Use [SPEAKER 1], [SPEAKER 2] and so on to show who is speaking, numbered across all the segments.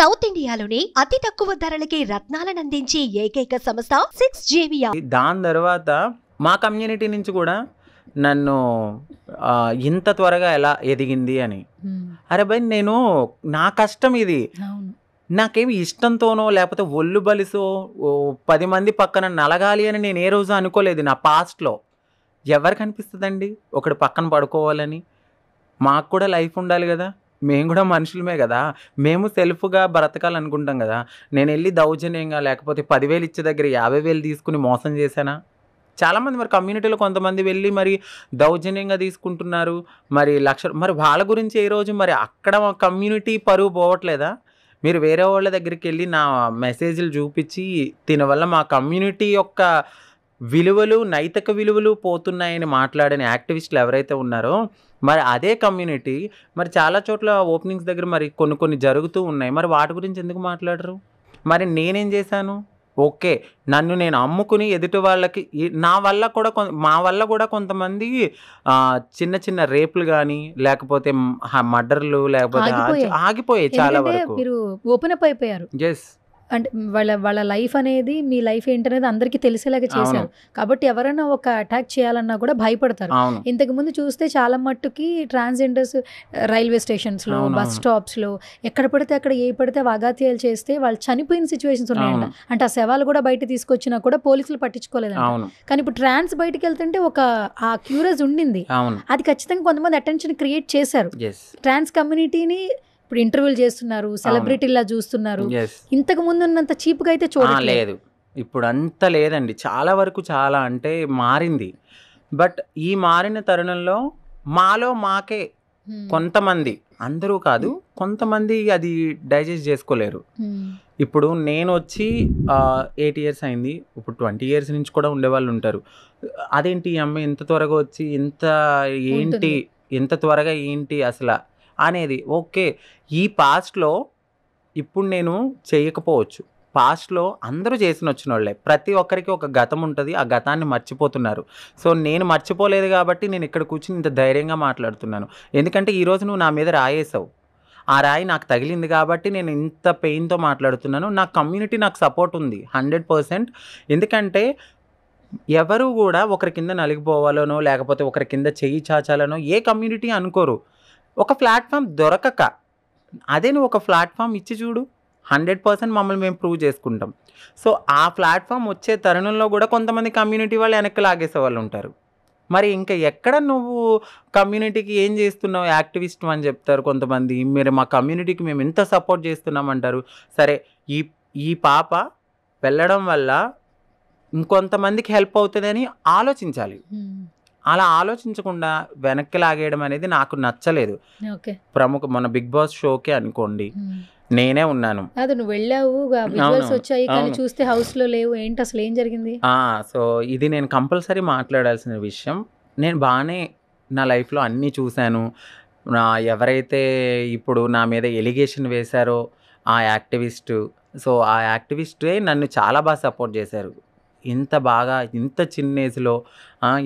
[SPEAKER 1] South ఇండియాలోని అతి తక్కువ ధరలకి రత్నాలను అందించే ఏకైక సంస్థ 6JVR.
[SPEAKER 2] దాని తర్వాత మా కమ్యూనిటీ నుంచి కూడా నన్ను ఇంత త్వరగా ఎలా ఎదిగింది అని. అరే భయ్, నేను నా కష్టం ఇది. నాకేమి ఇష్టంతోనో లేకపోతే ఒళ్ళు బలిసో 10 మంది పక్కన నలగాలి అని నేను ఏ రోజు అనుకోలేదు. నా పాస్ట్లో ఎవరికి అనిపిస్తుందండి ఒకటి పక్కన పడుకోవాలని? మాకు కూడా లైఫ్ ఉండాలి కదా, మేము కూడా మనుషులమే కదా, మేము సెల్ఫ్గా బ్రతకాలనుకుంటాం కదా. నేను వెళ్ళి దౌర్జన్యంగా లేకపోతే 10,000 ఇచ్చే దగ్గర 50,000 తీసుకుని మోసం చేశానా? చాలామంది మరి కమ్యూనిటీలో కొంతమంది వెళ్ళి మరి దౌర్జన్యంగా తీసుకుంటున్నారు, మరి మరి వాళ్ళ గురించి ఏ రోజు మరి అక్కడ కమ్యూనిటీ పరువు పోవట్లేదా? మీరు వేరే వాళ్ళ దగ్గరికి వెళ్ళి నా మెసేజ్లు చూపించి దీనివల్ల మా కమ్యూనిటీ యొక్క విలువలు, నైతిక విలువలు పోతున్నాయని మాట్లాడిన యాక్టివిస్టులు ఎవరైతే ఉన్నారో, మరి అదే కమ్యూనిటీ మరి చాలా చోట్ల ఓపెనింగ్స్ దగ్గర మరి కొన్ని జరుగుతూ ఉన్నాయి. మరి వాటి గురించి ఎందుకు మాట్లాడరు? మరి నేనేం చేశాను? ఓకే, నన్ను నేను అమ్ముకుని ఎదుటి వాళ్ళకి నా వల్ల కూడా మా వల్ల కూడా కొంతమంది చిన్న చిన్న రేపులు కానీ లేకపోతే మర్డర్లు లేకపోతే ఆగిపోయాయి చాలా వరకు.
[SPEAKER 3] మీరు ఓపెన్ అప్ అయిపోయారు.
[SPEAKER 2] ఎస్,
[SPEAKER 3] అంటే వాళ్ళ లైఫ్ అనేది మీ లైఫ్ ఏంటనేది అందరికీ తెలిసేలాగా చేశారు కాబట్టి ఎవరైనా ఒక అటాక్ చేయాలన్నా కూడా భయపడతారు. ఇంతకు ముందు చూస్తే చాలా మట్టుకి ట్రాన్స్జెండర్స్ రైల్వే స్టేషన్స్ లో, బస్ స్టాప్స్ లో ఎక్కడ పడితే అక్కడ ఏ పడితే అఘాత్యాలు చేస్తే వాళ్ళు చనిపోయిన సిచ్యువేషన్స్ ఉన్నాయంట. అంటే ఆ శవాలు కూడా బయట తీసుకొచ్చినా కూడా పోలీసులు పట్టించుకోలేదంట. కానీ ఇప్పుడు ట్రాన్స్ బయటకు వెళ్తుంటే ఒక ఆ క్యూరియస్ ఉండింది, అది ఖచ్చితంగా కొంతమంది అటెన్షన్ క్రియేట్ చేశారు. ట్రాన్స్ కమ్యూనిటీని ఇప్పుడు ఇంటర్వ్యూలు చేస్తున్నారు, సెలబ్రిటీలా చూస్తున్నారు. ఇంతకు ముందు ఉన్నంత చీప్గా అయితే చూడలేదు.
[SPEAKER 2] ఇప్పుడు అంత లేదండి, చాలా వరకు చాలా అంటే మారింది. బట్ ఈ మారిన తరుణంలో మాలో మాకే కొంతమంది, అందరూ కాదు కొంతమంది అది డైజెస్ట్ చేసుకోలేరు. ఇప్పుడు నేను వచ్చి 8 years అయింది, ఇప్పుడు 20 years నుంచి కూడా ఉండేవాళ్ళు ఉంటారు. అదేంటి ఈ అమ్మాయి ఇంత త్వరగా వచ్చి ఇంత త్వరగా ఏంటి అసలు అనేది. ఓకే, ఈ పాస్ట్లో ఇప్పుడు నేను చేయకపోవచ్చు, పాస్ట్లో అందరూ చేసిన వచ్చిన వాళ్ళే. ప్రతి ఒక్కరికి ఒక గతం ఉంటుంది, ఆ గతాన్ని మర్చిపోతున్నారు. సో నేను మర్చిపోలేదు కాబట్టి నేను ఇక్కడ కూర్చుని ఇంత ధైర్యంగా మాట్లాడుతున్నాను. ఎందుకంటే ఈరోజు నువ్వు నా మీద రాయేసావు, ఆ రాయి నాకు తగిలింది కాబట్టి నేను ఇంత పెయిన్తో మాట్లాడుతున్నాను. నా కమ్యూనిటీ నాకు సపోర్ట్ ఉంది 100%. ఎందుకంటే ఎవరు కూడా ఒకరి కింద నలిగిపోవాలనో లేకపోతే ఒకరి కింద చెయ్యి చాచాలనో ఏ కమ్యూనిటీ అనుకోరు. ఒక ప్లాట్ఫామ్ దొరకక అదే నువ్వు ఒక ప్లాట్ఫామ్ ఇచ్చి చూడు, 100% మమ్మల్ని మేము ప్రూవ్ చేసుకుంటాం. సో ఆ ప్లాట్ఫామ్ వచ్చే తరుణంలో కూడా కొంతమంది కమ్యూనిటీ వాళ్ళు వెనక్కి లాగేసే వాళ్ళు ఉంటారు. మరి ఇంకా ఎక్కడ నువ్వు కమ్యూనిటీకి ఏం చేస్తున్నావు, యాక్టివిస్ట్ అని చెప్తారు కొంతమంది. మీరు మా కమ్యూనిటీకి మేము ఎంత సపోర్ట్ చేస్తున్నామంటారు. సరే, ఈ పాప వెళ్ళడం వల్ల ఇంకొంతమందికి హెల్ప్ అవుతుందని ఆలోచించాలి. అలా ఆలోచించకుండా వెనక్కి లాగేయడం అనేది నాకు నచ్చలేదు. మన బిగ్ బాస్ షోకే అనుకోండి, నేనే ఉన్నాను.
[SPEAKER 3] నువ్వు వెళ్ళావు, విజువల్స్ వచ్చాయి కానీ చూస్తే హౌస్ లో లేవు, ఏంటి అసలు ఏం జరిగింది?
[SPEAKER 2] సో ఇది నేను కంపల్సరీ మాట్లాడాల్సిన విషయం. నేను బాగానే నా లైఫ్లో అన్నీ చూశాను. ఎవరైతే ఇప్పుడు నా మీద ఎలిగేషన్ వేశారో ఆ యాక్టివిస్టు, సో ఆ యాక్టివిస్టే నన్ను చాలా బాగా సపోర్ట్ చేశారు. ఇంత చిన్న ఏజ్లో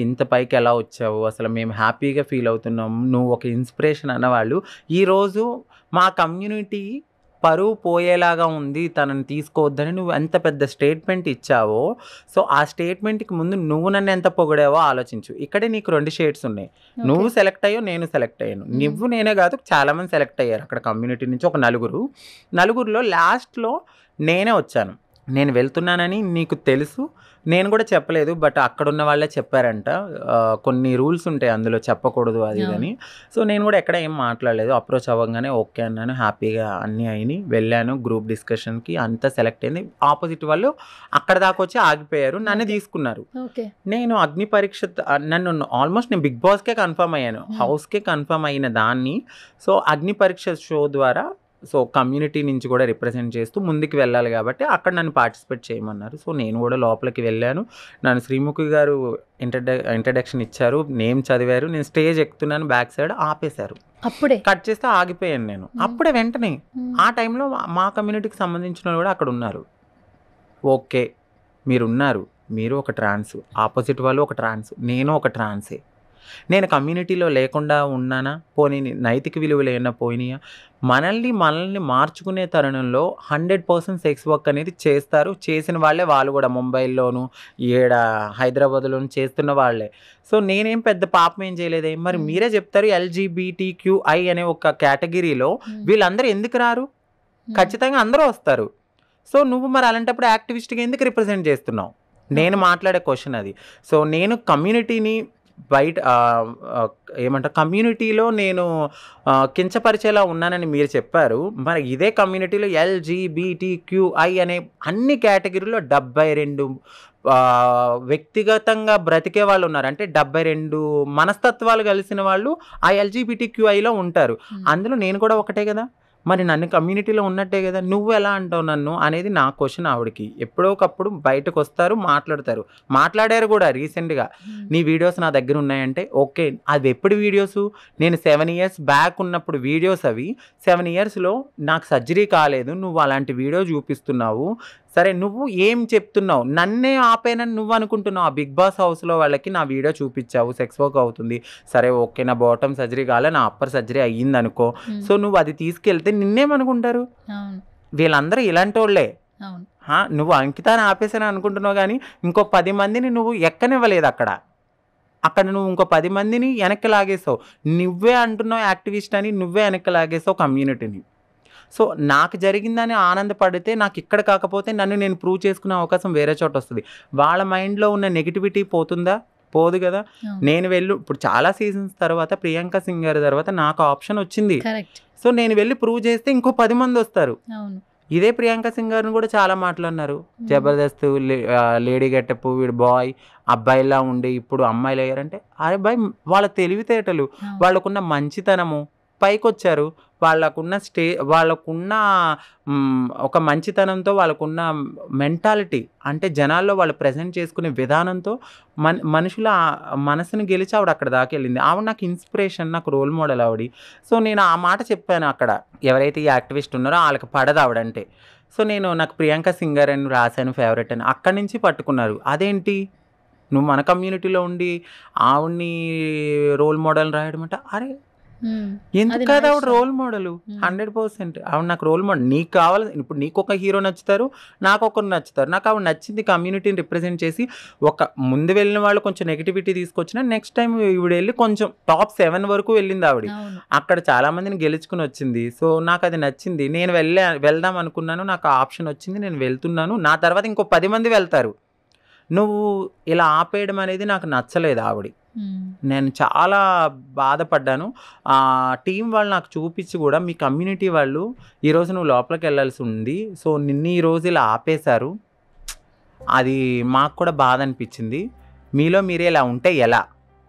[SPEAKER 2] ఇంత పైకి ఎలా వచ్చావు, అసలు మేము హ్యాపీగా ఫీల్ అవుతున్నాం, నువ్వు ఒక ఇన్స్పిరేషన్ అన్నవాళ్ళు. ఈరోజు మా కమ్యూనిటీ పరువు పోయేలాగా ఉంది, తనని తీసుకోవద్దని నువ్వు ఎంత పెద్ద స్టేట్మెంట్ ఇచ్చావో, సో ఆ స్టేట్మెంట్కి ముందు నువ్వు నన్ను ఎంత పొగిడావో ఆలోచించు. ఇక్కడే నీకు 2 షేడ్స్ ఉన్నాయి. నువ్వు సెలెక్ట్ అయ్యో, నేను సెలెక్ట్ అయ్యాను. నువ్వు నేనే కాదు, చాలామంది సెలెక్ట్ అయ్యారు అక్కడ కమ్యూనిటీ నుంచి. ఒక నలుగురిలో లాస్ట్లో నేనే వచ్చాను. నేను వెళ్తున్నానని నీకు తెలుసు, నేను కూడా చెప్పలేదు, బట్ అక్కడ ఉన్న వాళ్ళే చెప్పారంట. కొన్ని రూల్స్ ఉంటాయి అందులో, చెప్పకూడదు అది ఇదని. సో నేను కూడా ఎక్కడ ఏం మాట్లాడలేదు. అప్రోచ్ అవ్వగానే ఓకే అన్నాను, హ్యాపీగా అన్నీ అయినాయి. వెళ్ళాను గ్రూప్ డిస్కషన్కి, అంతా సెలెక్ట్ అయింది. ఆపోజిట్ వాళ్ళు అక్కడ దాకా వచ్చి ఆగిపోయారు, నన్ను తీసుకున్నారు. నేను అగ్ని పరీక్ష, నన్ను ఆల్మోస్ట్ నేను బిగ్ బాస్కే కన్ఫర్మ్ అయ్యాను, హౌస్కే కన్ఫర్మ్ అయిన దాన్ని. సో అగ్ని పరీక్ష షో ద్వారా సో కమ్యూనిటీ నుంచి కూడా రిప్రజెంట్ చేస్తూ ముందుకు వెళ్ళాలి కాబట్టి అక్కడ నన్ను పార్టిసిపేట్ చేయమన్నారు. సో నేను కూడా లోపలికి వెళ్ళాను. నన్ను శ్రీముఖి గారు ఇంట్రడక్షన్ ఇచ్చారు, నేమ్ చదివారు. నేను స్టేజ్ ఎక్కుతున్నాను, బ్యాక్ సైడ్ ఆపేశారు.
[SPEAKER 3] అప్పుడే
[SPEAKER 2] కట్ చేస్తే ఆగిపోయాను నేను. అప్పుడే వెంటనే ఆ టైంలో మా కమ్యూనిటీకి సంబంధించిన వాళ్ళు కూడా అక్కడ ఉన్నారు. ఓకే, మీరు ఒక ట్రాన్స్, ఆపోజిట్ వాళ్ళు ఒక ట్రాన్స్, నేను ఒక ట్రాన్సే. నేను కమ్యూనిటీలో లేకుండా ఉన్నానా, పోనీ నైతిక విలువలు ఏమన్నా పోయినాయా? మనల్ని మార్చుకునే తరుణంలో 100% సెక్స్ వర్క్ అనేది చేస్తారు. చేసిన వాళ్ళే వాళ్ళు కూడా ముంబైలోను, ఈడ హైదరాబాద్‌లోను చేస్తున్న వాళ్ళే. సో, నేనేం పెద్ద పాపం ఏం చేయలేదే. మరి మీరే చెప్తారు ఎల్‌జీబీటీక్యూఐ అనే ఒక కేటగిరీలో వీళ్ళందరూ ఎందుకు రారు? ఖచ్చితంగా అందరూ వస్తారు. సో, నువ్వు మరి అలాంటప్పుడు యాక్టివిస్ట్‌గా ఎందుకు రిప్రజెంట్ చేస్తున్నావు? నేను మాట్లాడే క్వశ్చన్ అది. సో, నేను కమ్యూనిటీని బయట ఏమంటారు కమ్యూనిటీలో నేను కించపరిచేలా ఉన్నానని మీరు చెప్పారు. మరి ఇదే కమ్యూనిటీలో ఎల్‌జీబీటీక్యూఐ అనే అన్ని కేటగిరీలో 72 వ్యక్తిగతంగా బ్రతికే వాళ్ళు ఉన్నారు. అంటే 72 మనస్తత్వాలు కలిసిన వాళ్ళు ఆ ఎల్‌జీబీటీక్యూఐలో ఉంటారు. అందులో నేను కూడా ఒకటే కదా. మరి నన్ను కమ్యూనిటీలో ఉన్నట్టే కదా. నువ్వు ఎలా అంటావు నన్ను అనేది నా క్వశ్చన్ ఆవిడకి. ఎప్పుడో ఒకప్పుడు బయటకు వస్తారు, మాట్లాడారు కూడా రీసెంట్గా. నీ వీడియోస్ నా దగ్గర ఉన్నాయంటే ఓకే. అది ఎప్పుడు వీడియోసు? నేను 7 years బ్యాక్ ఉన్నప్పుడు వీడియోస్ అవి. 7 yearsలో నాకు సర్జరీ కాలేదు, నువ్వు అలాంటి వీడియో చూపిస్తున్నావు. సరే, నువ్వు ఏం చెప్తున్నావు? నన్నే ఆపేనని నువ్వు అనుకుంటున్నావు. ఆ బిగ్ బాస్ హౌస్లో వాళ్ళకి నా వీడియో చూపించావు, సెక్స్ వర్క్ అవుతుంది. సరే ఓకే, నా బాటమ్ సర్జరీ కాలే, నా అప్పర్ సర్జరీ అయ్యింది అనుకో. సో, నువ్వు అది తీసుకెళ్తే నిన్నేమనుకుంటారు? వీళ్ళందరూ ఇలాంటి వాళ్ళే. నువ్వు అంకితాన్ని ఆపేసాను అనుకుంటున్నావు, కానీ ఇంకో 10 మందిని నువ్వు ఎక్కనివ్వలేదు. అక్కడ నువ్వు ఇంకో 10 మందిని వెనక్కి లాగేసావు. నువ్వే అంటున్నావు యాక్టివిస్ట్ అని, నువ్వే వెనక్కి లాగేసావు కమ్యూనిటీని. సో, నాకు జరిగిందని ఆనందపడితే నాకు ఇక్కడ కాకపోతే నన్ను నేను ప్రూవ్ చేసుకునే అవకాశం వేరే చోట వస్తుంది. వాళ్ళ మైండ్లో ఉన్న నెగిటివిటీ పోతుందా? పోదు కదా. నేను ఇప్పుడు చాలా సీజన్స్ తర్వాత ప్రియాంక సింగ్ గారి తర్వాత నాకు ఆప్షన్ వచ్చింది. సో, నేను వెళ్ళి ప్రూవ్ చేస్తే ఇంకో 10 మంది వస్తారు. ఇదే ప్రియాంక సింగ్ గారిని కూడా చాలా మాట్లాడినారు. జబర్దస్త్ లేడీ గెటప్, వీడు బాయ్ అబ్బాయిలా ఉండి ఇప్పుడు అమ్మాయిలు అయ్యారంటే అరే బాయ్, వాళ్ళ తెలివితేటలు, వాళ్ళకున్న మంచితనము పైకి వచ్చారు. వాళ్ళకున్న ఒక మంచితనంతో, వాళ్ళకున్న మెంటాలిటీ అంటే జనాల్లో వాళ్ళు ప్రజెంట్ చేసుకునే విధానంతో మనుషుల మనసుని గెలిచి ఆవిడ అక్కడ దాకా వెళ్ళింది. ఆవిడ నాకు ఇన్స్పిరేషన్, నాకు రోల్ మోడల్ ఆవిడ. సో, నేను ఆ మాట చెప్పాను అక్కడ. ఎవరైతే ఈ యాక్టివిస్ట్ ఉన్నారో వాళ్ళకి పడదు ఆవిడంటే. సో, నాకు ప్రియాంక సింగర్ అని రాశాను ఫేవరెట్ అని. అక్కడి నుంచి పట్టుకున్నారు. అదేంటి నువ్వు మన కమ్యూనిటీలో ఉండి ఆవిడ్ని రోల్ మోడల్ రాయడం అంటే, అరే ఎందుకు కాదు ఆవిడ రోల్ మోడల్? 100% ఆవిడ నాకు రోల్ మోడల్. నీకు కావాలి, ఇప్పుడు నీకు ఒక హీరో నచ్చుతారు, నాకు ఒకరు నచ్చుతారు. నాకు ఆవిడ నచ్చింది కమ్యూనిటీని రిప్రజెంట్ చేసి. ముందు వెళ్ళిన వాళ్ళు కొంచెం నెగిటివిటీ తీసుకొచ్చిన నెక్స్ట్ టైం ఈవిడ వెళ్ళి కొంచెం టాప్ 7 వరకు వెళ్ళింది ఆవిడ. అక్కడ చాలా మందిని గెలుచుకుని వచ్చింది. సో, నాకు అది నచ్చింది. నేను వెళ్దాం అనుకున్నాను, నాకు ఆప్షన్ వచ్చింది, నేను వెళ్తున్నాను. నా తర్వాత ఇంకో 10 మంది వెళ్తారు. నువ్వు ఇలా ఆపేయడం అనేది నాకు నచ్చలేదు ఆవిడ. నేను చాలా బాధపడ్డాను. ఆ టీం వాళ్ళు నాకు చూపించి కూడా, మీ కమ్యూనిటీ వాళ్ళు ఈరోజు నువ్వు లోపలికి వెళ్ళాల్సి ఉంది, సో నిన్ను ఈరోజు ఇలా ఆపేశారు, అది మాకు కూడా బాధ అనిపించింది. మీలో మీరే ఇలా ఉంటే ఎలా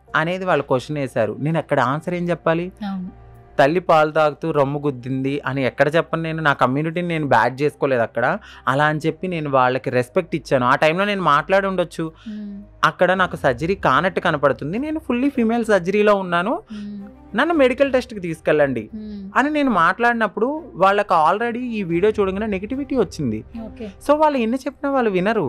[SPEAKER 2] అనేది వాళ్ళు క్వశ్చన్ వేశారు. నేను అక్కడ ఆన్సర్ ఏం చెప్పాలి? తల్లి పాలు తాగుతూ రొమ్ము గుద్దింది అని ఎక్కడ చెప్పను. నేను నా కమ్యూనిటీని నేను బ్యాడ్ చేసుకోలేదు అక్కడ. అలా అని చెప్పి నేను వాళ్ళకి రెస్పెక్ట్ ఇచ్చాను. ఆ టైంలో నేను మాట్లాడి ఉండొచ్చు. అక్కడ నాకు సర్జరీ కానట్టు కనపడుతుంది, నేను ఫుల్లీ ఫీమేల్ సర్జరీలో ఉన్నాను, నన్ను మెడికల్ టెస్ట్కి తీసుకెళ్ళండి అని నేను మాట్లాడినప్పుడు వాళ్ళకి ఆల్రెడీ ఈ వీడియో చూడగానే నెగిటివిటీ వచ్చింది. సో, వాళ్ళు ఎన్ని చెప్పినా వాళ్ళు వినరు.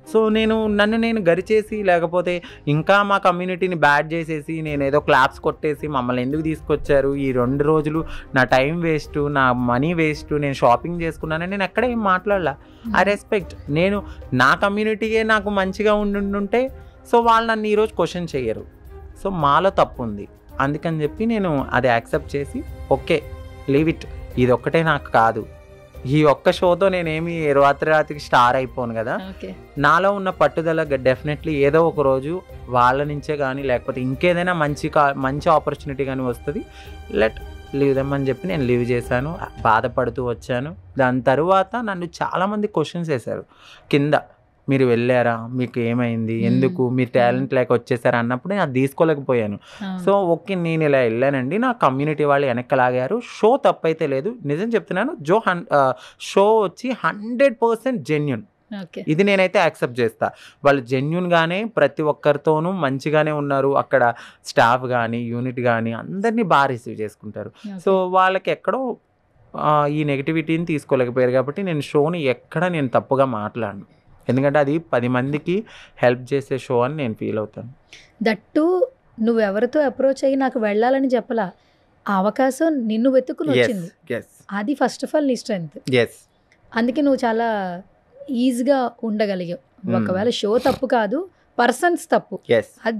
[SPEAKER 2] సో, నన్ను నేను గరిచేసి, లేకపోతే ఇంకా మా కమ్యూనిటీని బ్యాడ్ చేసేసి, నేను ఏదో క్లాప్స్ కొట్టేసి మమ్మల్ని ఎందుకు తీసుకొచ్చారు, ఈ 2 రోజులు నా టైం వేస్ట్, నా మనీ వేస్ట్, నేను షాపింగ్ చేసుకున్నానని నేను ఎక్కడ ఏం మాట్లాడలా. I respect. నేను నా కమ్యూనిటీయే నాకు మంచిగా ఉండుంటే సో వాళ్ళు నన్ను ఈరోజు క్వశ్చన్ చేయరు. సో, మాలో తప్పు ఉంది, అందుకని చెప్పి నేను అది యాక్సెప్ట్ చేసి ఓకే లీవ్ ఇట్, ఇది ఒక్కటే నాకు కాదు, ఈ ఒక్క షోతో నేనేమి రాత్రికి స్టార్ అయిపోను కదా. నాలో ఉన్న పట్టుదల డెఫినెట్లీ ఏదో ఒక రోజు వాళ్ళ నుంచే కానీ లేకపోతే ఇంకేదైనా మంచి ఆపర్చునిటీ కానీ వస్తుంది. లీవ్ దెమ్ అని చెప్పి నేను లీవ్ చేశాను. బాధపడుతూ వచ్చాను. దాని తర్వాత నన్ను చాలామంది క్వశ్చన్స్ వేశారు కింద, మీరు వెళ్ళారా, మీకు ఏమైంది, ఎందుకు మీరు టాలెంట్ లేక వచ్చేసారా అన్నప్పుడు నేను అది తీసుకోలేకపోయాను. సో, ఓకే నేను ఇలా వెళ్ళానండి, నా కమ్యూనిటీ వాళ్ళు వెనక్కలాగారు, షో తప్పైతే లేదు, నిజం చెప్తున్నాను. షో వచ్చి 100% జెన్యూన్, ఇది నేనైతే యాక్సెప్ట్ చేస్తా. వాళ్ళు జెన్యూన్గానే ప్రతి ఒక్కరితోనూ మంచిగానే ఉన్నారు. అక్కడ స్టాఫ్ కానీ యూనిట్ కానీ అందరినీ బాగా రిసీవ్ చేసుకుంటారు. సో, వాళ్ళకి ఎక్కడో ఈ నెగిటివిటీని తీసుకోలేకపోయారు కాబట్టి నేను షోని ఎక్కడ నేను తప్పుగా మాట్లాడను. ఎందుకంటే అది 10 మందికి హెల్ప్ చేసే షో అని నేను ఫీల్ అవుతాను.
[SPEAKER 3] దట్టు నువ్వు ఎవరితో అప్రోచ్ అయ్యి నాకు వెళ్ళాలని చెప్పలా, ఆ అవకాశం నిన్ను వెతుక్కుని
[SPEAKER 2] ఎస్
[SPEAKER 3] వచ్చింది.
[SPEAKER 2] ఎస్
[SPEAKER 3] అది ఫస్ట్ ఆఫ్ ఆల్ నీ స్ట్రెంగ్త్.
[SPEAKER 2] ఎస్
[SPEAKER 3] అందుకే నువ్వు చాలా ఈజీగా ఉండగలిగావు. ఒకవేళ షో తప్పు కాదు, పర్సన్స్ తప్పు.
[SPEAKER 2] ఎస్
[SPEAKER 3] అది